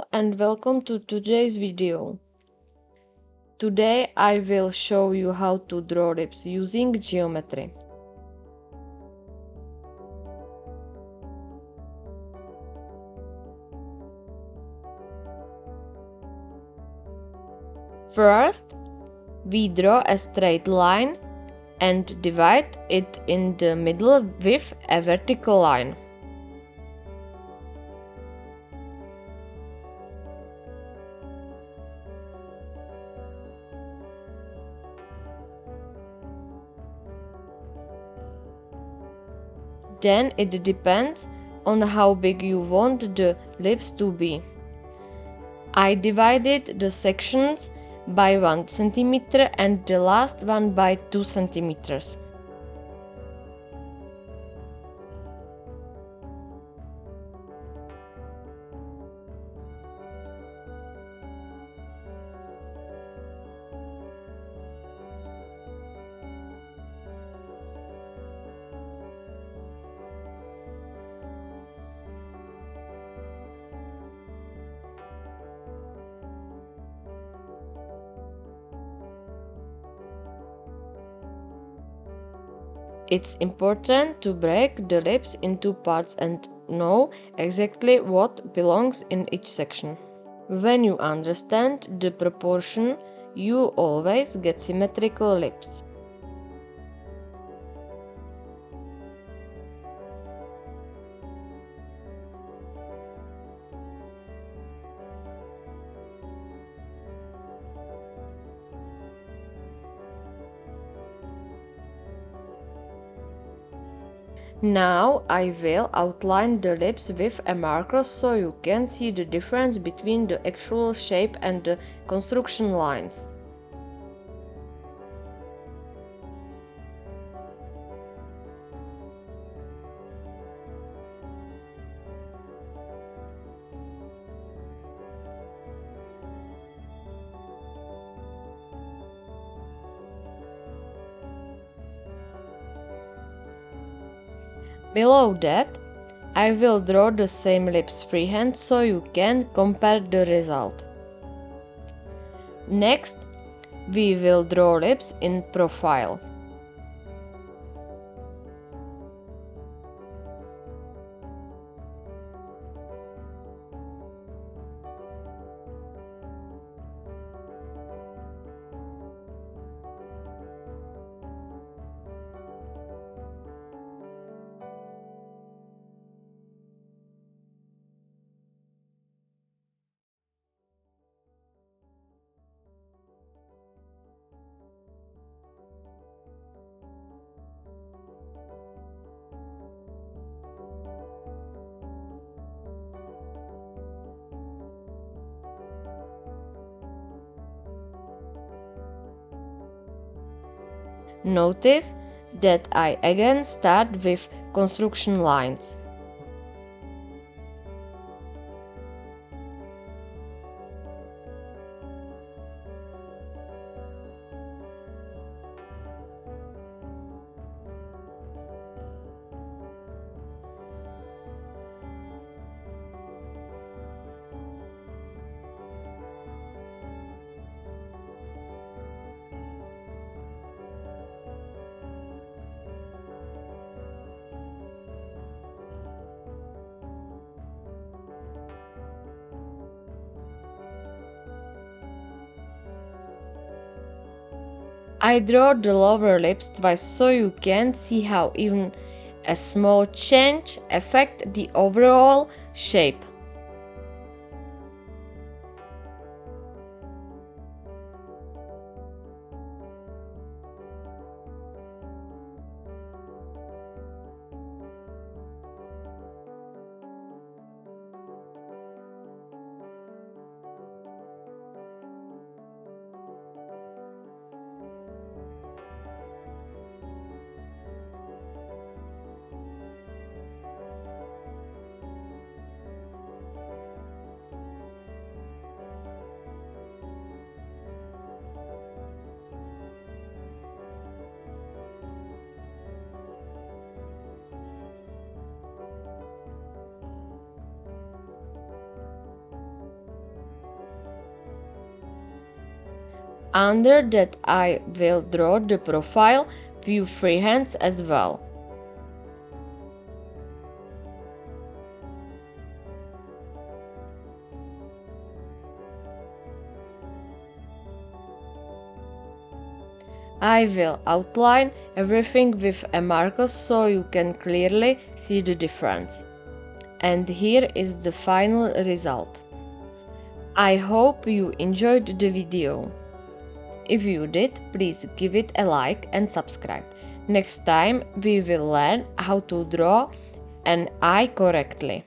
Hello and welcome to today's video. Today I will show you how to draw lips using geometry. First, we draw a straight line and divide it in the middle with a vertical line. Then it depends on how big you want the lips to be. I divided the sections by 1 cm and the last one by 2 centimeters. It's important to break the lips into parts and know exactly what belongs in each section. When you understand the proportion, you always get symmetrical lips. Now I will outline the lips with a marker so you can see the difference between the actual shape and the construction lines. Below that, I will draw the same lips freehand so you can compare the result. Next, we will draw lips in profile. Notice that I again start with construction lines. I draw the lower lips twice so you can see how even a small change affects the overall shape. Under that I will draw the profile view freehands as well. I will outline everything with a marker so you can clearly see the difference. And here is the final result. I hope you enjoyed the video. If you did, please give it a like and subscribe. Next time we will learn how to draw an eye correctly.